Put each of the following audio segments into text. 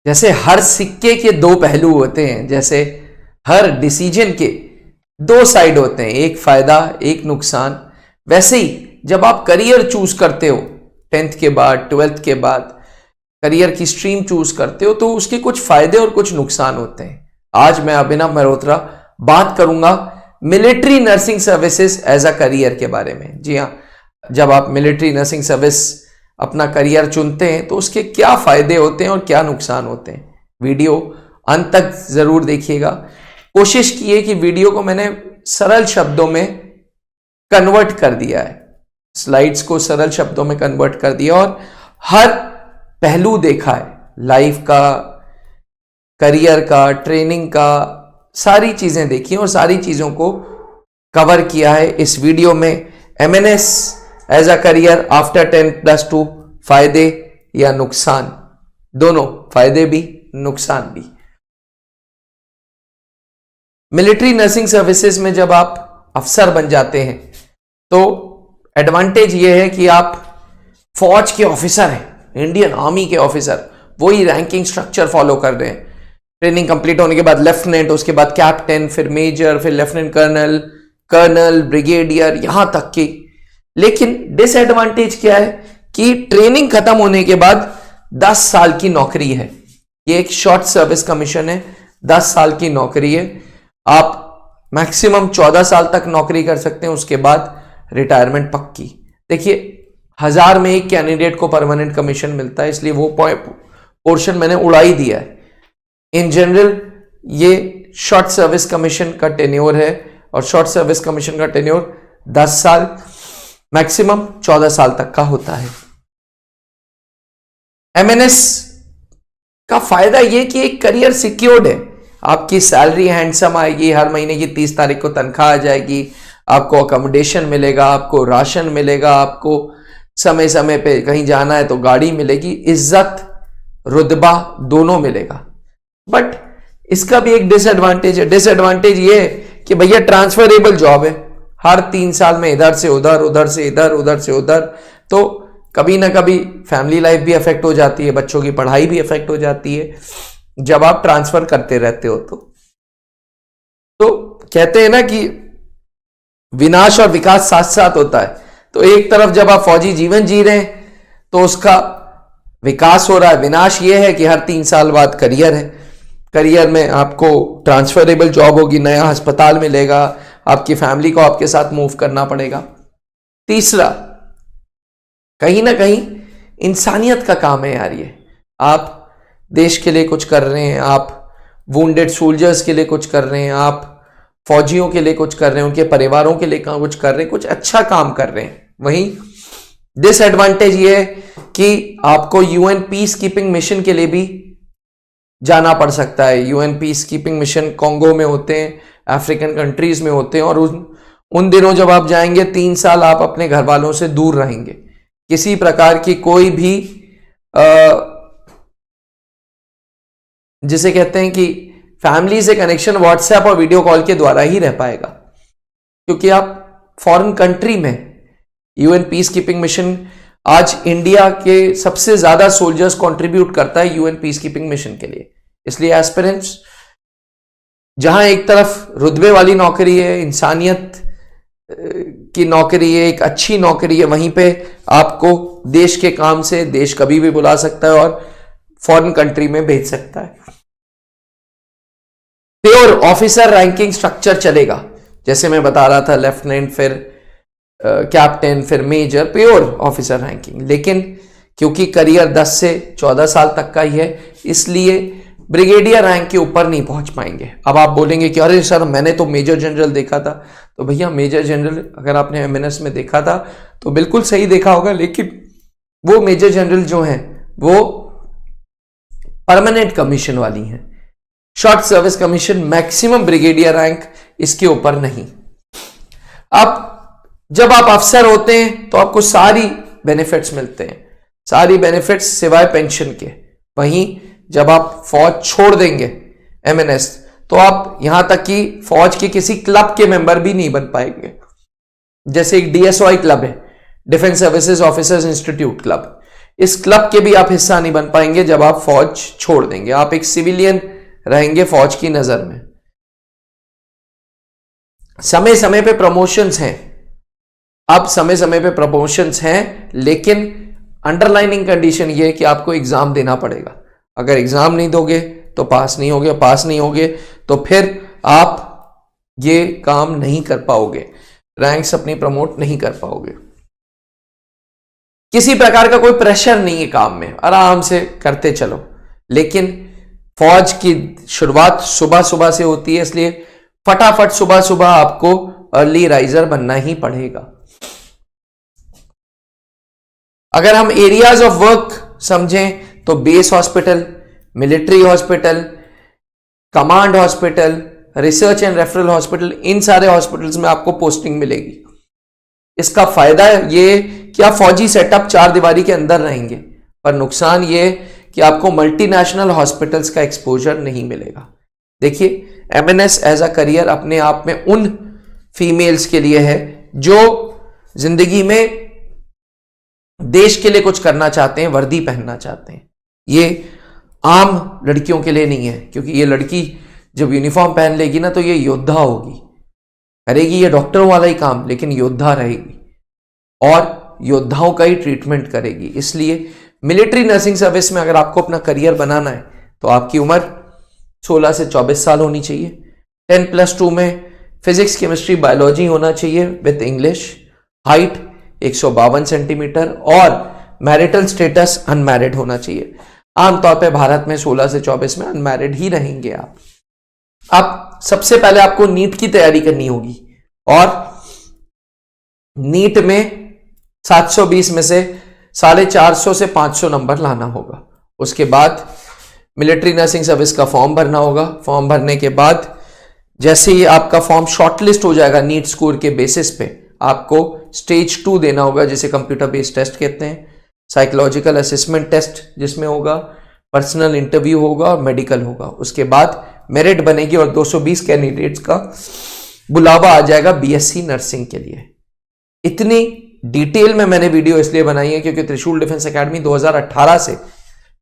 जैसे हर सिक्के के दो पहलू होते हैं, जैसे हर डिसीजन के दो साइड होते हैं, एक फायदा एक नुकसान, वैसे ही जब आप करियर चूज करते हो 10th के बाद 12th के बाद करियर की स्ट्रीम चूज करते हो तो उसके कुछ फायदे और कुछ नुकसान होते हैं। आज मैं अभिनव मल्होत्रा बात करूंगा military nursing services as a career के बारे में। जी हाँ, जब आप मिलिट्री नर्सिंग सर्विस अपना करियर चुनते हैं तो उसके क्या फायदे होते हैं और क्या नुकसान होते हैं। वीडियो अंत तक जरूर देखिएगा। कोशिश कीजिए कि वीडियो को मैंने सरल शब्दों में कन्वर्ट कर दिया है, स्लाइड्स को सरल शब्दों में कन्वर्ट कर दिया और हर पहलू देखा है, लाइफ का, करियर का, ट्रेनिंग का, सारी चीजें देखी और सारी चीजों को कवर किया है इस वीडियो में। MNS as a career after 10+2, फायदे या नुकसान, दोनों, फायदे भी नुकसान भी। मिलिट्री नर्सिंग सर्विसेज में जब आप अफसर बन जाते हैं तो एडवांटेज ये है कि आप फौज के ऑफिसर हैं, इंडियन आर्मी के ऑफिसर, वही रैंकिंग स्ट्रक्चर फॉलो कर रहे हैं। ट्रेनिंग कंप्लीट होने के बाद लेफ्टिनेंट, उसके बाद कैप्टन, फिर मेजर, फिर लेफ्टिनेंट कर्नल, कर्नल, ब्रिगेडियर, यहां तक की। लेकिन डिसएडवांटेज क्या है कि ट्रेनिंग खत्म होने के बाद 10 साल की नौकरी है। ये एक शॉर्ट सर्विस कमीशन है, 10 साल की नौकरी है। आप मैक्सिमम 14 साल तक नौकरी कर सकते हैं, उसके बाद रिटायरमेंट पक्की। देखिए 1000 में एक कैंडिडेट को परमानेंट कमीशन मिलता है, इसलिए वो पोर्शन मैंने उड़ा ही दिया है। इन जनरल ये शॉर्ट सर्विस कमीशन का टेन्योर है और शॉर्ट सर्विस कमीशन का टेन्योर 10 साल, मैक्सिमम 14 साल तक का होता है। MNS का फायदा यह कि एक करियर सिक्योर्ड है, आपकी सैलरी हैंडसम आएगी, हर महीने की 30 तारीख को तनख्वाह आ जाएगी, आपको अकोमोडेशन मिलेगा, आपको राशन मिलेगा, आपको समय समय पे कहीं जाना है तो गाड़ी मिलेगी, इज्जत रुतबा दोनों मिलेगा। बट इसका भी एक डिसएडवांटेज है। डिसएडवांटेज ये है कि भैया ट्रांसफरेबल जॉब है, हर 3 साल में इधर से उधर, उधर से इधर, उधर से उधर, तो कभी ना कभी फैमिली लाइफ भी अफेक्ट हो जाती है, बच्चों की पढ़ाई भी अफेक्ट हो जाती है जब आप ट्रांसफर करते रहते हो। तो कहते हैं ना कि विनाश और विकास साथ साथ होता है। तो एक तरफ जब आप फौजी जीवन जी रहे हैं तो उसका विकास हो रहा है, विनाश यह है कि हर 3 साल बाद करियर है, करियर में आपको ट्रांसफरेबल जॉब होगी, नया अस्पताल मिलेगा, आपकी फैमिली को आपके साथ मूव करना पड़ेगा। तीसरा, कहीं ना कहीं इंसानियत का काम है यार ये, आप देश के लिए कुछ कर रहे हैं, आप वुंडेड सोल्जर्स के लिए कुछ कर रहे हैं, आप फौजियों के लिए कुछ कर रहे हैं, उनके परिवारों के लिए कुछ कर रहे हैं, कुछ अच्छा काम कर रहे हैं। वहीं डिसएडवांटेज ये है कि आपको UN पीस कीपिंग मिशन के लिए भी जाना पड़ सकता है। UN peace keeping mission Congo में होते हैं, अफ्रीकन कंट्रीज में होते हैं, और उन दिनों जब आप जाएंगे 3 साल आप अपने घर वालों से दूर रहेंगे, किसी प्रकार की कोई भी जिसे कहते हैं कि फैमिली से कनेक्शन व्हाट्सएप और वीडियो कॉल के द्वारा ही रह पाएगा, क्योंकि आप फॉरेन कंट्री में। UN पीस कीपिंग मिशन आज इंडिया के सबसे ज्यादा सोल्जर्स कंट्रीब्यूट करता है UN पीस कीपिंग मिशन के लिए। इसलिए एस्पिरेंट्स, जहां एक तरफ रुतबे वाली नौकरी है, इंसानियत की नौकरी है, एक अच्छी नौकरी है, वहीं पे आपको देश के काम से देश कभी भी बुला सकता है और फॉरेन कंट्री में भेज सकता है। प्योर ऑफिसर रैंकिंग स्ट्रक्चर चलेगा, जैसे मैं बता रहा था, लेफ्टिनेंट, फिर कैप्टन, फिर मेजर, प्योर ऑफिसर रैंकिंग। लेकिन क्योंकि करियर 10 से 14 साल तक का ही है, इसलिए ब्रिगेडियर रैंक के ऊपर नहीं पहुंच पाएंगे। अब आप बोलेंगे कि अरे सर मैंने तो मेजर जनरल देखा था, तो भैया मेजर जनरल अगर आपने MNS में देखा था तो बिल्कुल सही देखा होगा, लेकिन वो मेजर जनरल जो हैं वो परमानेंट कमीशन वाली हैं। Short service commission maximum brigadier rank, इसके ऊपर नहीं। अब जब आप अफसर होते हैं तो आपको सारी बेनिफिट्स मिलते हैं, सारी बेनिफिट्स सिवाय पेंशन के। वहीं जब आप फौज छोड़ देंगे MNS, तो आप यहां तक कि फौज के किसी क्लब के मेंबर भी नहीं बन पाएंगे। जैसे एक DSOI क्लब है, defence services officers institute club, इस क्लब के भी आप हिस्सा नहीं बन पाएंगे जब आप फौज छोड़ देंगे। आप एक सिविलियन रहेंगे फौज की नजर में। समय समय पे प्रमोशंस हैं, अब समय समय पे प्रमोशंस हैं, लेकिन अंडरलाइनिंग कंडीशन ये है कि आपको एग्जाम देना पड़ेगा। अगर एग्जाम नहीं दोगे तो पास नहीं होगे, पास नहीं होगे तो फिर आप ये काम नहीं कर पाओगे, रैंक्स अपनी प्रमोट नहीं कर पाओगे। किसी प्रकार का कोई प्रेशर नहीं है काम में, आराम से करते चलो। लेकिन फौज की शुरुआत सुबह सुबह से होती है, इसलिए फटाफट सुबह सुबह आपको अर्ली राइजर बनना ही पड़ेगा। अगर हम एरियाज ऑफ वर्क समझें तो base hospital, military hospital, command hospital, research and referral hospital, इन सारे हॉस्पिटल्स में आपको पोस्टिंग मिलेगी। इसका फायदा ये कि आप फौजी सेटअप चार दीवारी के अंदर रहेंगे, पर नुकसान ये कि आपको मल्टीनेशनल हॉस्पिटल्स का एक्सपोजर नहीं मिलेगा। देखिए, एमएनएस एज अ करियर अपने आप में उन फीमेल्स के लिए है जो जिंदगी में देश के लिए कुछ करना चाहते हैं, वर्दी पहनना चाहते हैं। ये आम लड़कियों के लिए नहीं है, क्योंकि ये लड़की जब यूनिफॉर्म पहन लेगी ना तो ये योद्धा होगी, करेगी ये डॉक्टरों वाला ही काम, लेकिन योद्धा रहेगी और योद्धाओं का ही ट्रीटमेंट करेगी। इसलिए मिलिट्री नर्सिंग सर्विस में अगर आपको अपना करियर बनाना है तो आपकी उम्र 16 से 24 साल होनी चाहिए। 10+2 में फिजिक्स, केमिस्ट्री, बायोलॉजी होना चाहिए विद इंग्लिश। हाइट 152 सेंटीमीटर और मैरिटल स्टेटस अनमैरिड होना चाहिए। आमतौर पे भारत में 16 से 24 में अनमैरिड ही रहेंगे आप। अब सबसे पहले आपको नीट की तैयारी करनी होगी और नीट में 720 में से 450 से 500 नंबर लाना होगा। उसके बाद मिलिट्री नर्सिंग सर्विस का फॉर्म भरना होगा। फॉर्म भरने के बाद जैसे ही आपका फॉर्म शॉर्टलिस्ट हो जाएगा नीट स्कोर के बेसिस पे, आपको स्टेज 2 देना होगा, जिसे कंप्यूटर बेस्ड टेस्ट कहते हैं, साइकोलॉजिकल असेसमेंट टेस्ट जिसमें होगा, पर्सनल इंटरव्यू होगा और मेडिकल होगा। उसके बाद मेरिट बनेगी और 220 कैंडिडेट्स का बुलावा आ जाएगा बीएससी नर्सिंग के लिए। इतनी डिटेल में मैंने वीडियो इसलिए बनाई है क्योंकि त्रिशूल डिफेंस एकेडमी 2018 से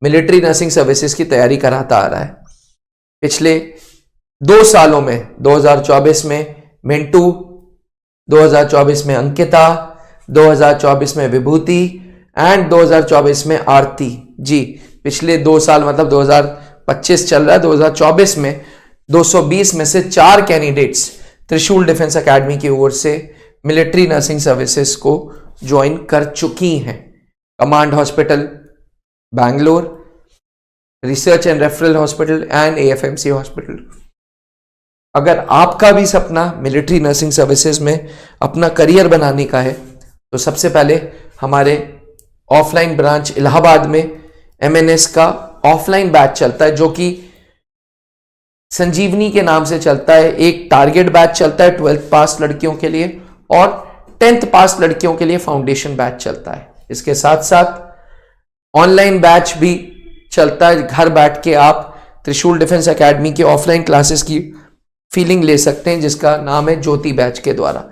मिलिट्री नर्सिंग सर्विसेज की तैयारी कराता आ रहा है। पिछले 2 सालों में 2024 में मिंटू, 2024 में अंकिता, 2024 में विभूति एंड 2024 में आरती जी। पिछले 2 साल मतलब 2025 चल रहा है, 2024 में 220 में से 4 कैंडिडेट्स त्रिशूल डिफेंस एकेडमी की ओर से मिलिट्री नर्सिंग सर्विसेज को ज्वाइन कर चुकी हैं। Command hospital Bangalore, research and referral hospital and AFMC hospital. अगर आपका भी सपना मिलिट्री नर्सिंग सर्विसेज में अपना करियर बनाने का है तो सबसे पहले हमारे ऑफलाइन ब्रांच इलाहाबाद में एमएनएस का ऑफलाइन बैच चलता है, जो कि संजीवनी के नाम से चलता है। एक टारगेट बैच चलता है 12th पास लड़कियों के लिए और 10th पास लड़कियों के लिए फाउंडेशन बैच चलता है। इसके साथ साथ ऑनलाइन बैच भी चलता है। घर बैठ के आप त्रिशूल डिफेंस एकेडमी के ऑफलाइन क्लासेस की फीलिंग ले सकते हैं, जिसका नाम है ज्योति बैच के द्वारा।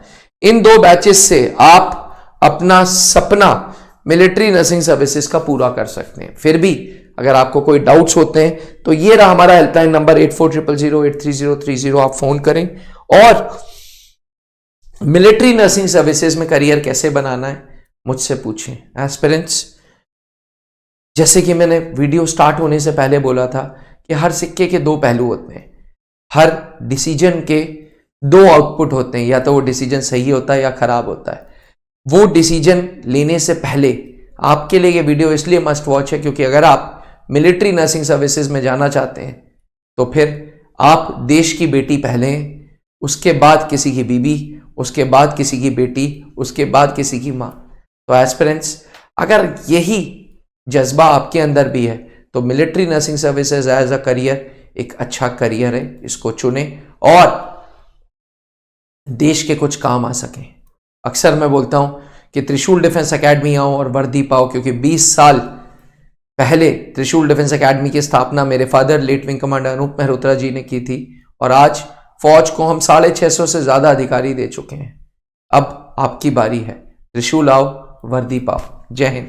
इन 2 बैचेस से आप अपना सपना मिलिट्री नर्सिंग सर्विसेज का पूरा कर सकते हैं। फिर भी अगर आपको कोई डाउट्स होते हैं तो ये रहा हमारा हेल्पलाइन नंबर 8400083030। आप फोन करें और मिलिट्री नर्सिंग सर्विसेज में करियर कैसे बनाना है मुझसे पूछें। एस्पिरेंट्स, जैसे कि मैंने वीडियो स्टार्ट होने से पहले बोला था कि हर सिक्के के 2 पहलू होते हैं, हर डिसीजन के 2 आउटपुट होते हैं, या तो वो डिसीजन सही होता है या खराब होता है। वो डिसीजन लेने से पहले आपके लिए ये वीडियो इसलिए मस्ट वॉच है क्योंकि अगर आप मिलिट्री नर्सिंग सर्विसेज में जाना चाहते हैं तो फिर आप देश की बेटी पहले, उसके बाद किसी की बीवी, उसके बाद किसी की बेटी, उसके बाद किसी की माँ। तो एस्पिरेंट्स, अगर यही जज्बा आपके अंदर भी है तो military nursing services as a career एक अच्छा करियर है। इसको चुने और देश के कुछ काम आ सकें। अक्सर मैं बोलता हूं कि त्रिशूल डिफेंस एकेडमी आओ और वर्दी पाओ, क्योंकि 20 साल पहले त्रिशूल डिफेंस एकेडमी की स्थापना मेरे father late wing commander Anup Mehrotra ji ने की थी और आज फौज को हम 650 से ज्यादा अधिकारी दे चुके हैं। अब आपकी बारी है, त्रिशूल आओ, वर्दी पाओ। जय हिंद।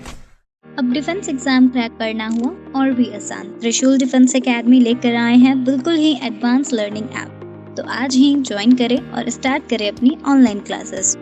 अब डिफेंस एग्जाम क्रैक करना हुआ और भी आसान। त्रिशूल डिफेंस एकेडमी लेकर आए हैं बिल्कुल ही एडवांस लर्निंग ऐप। तो आज ही ज्वाइन करें और स्टार्ट करें अपनी ऑनलाइन क्लासेस।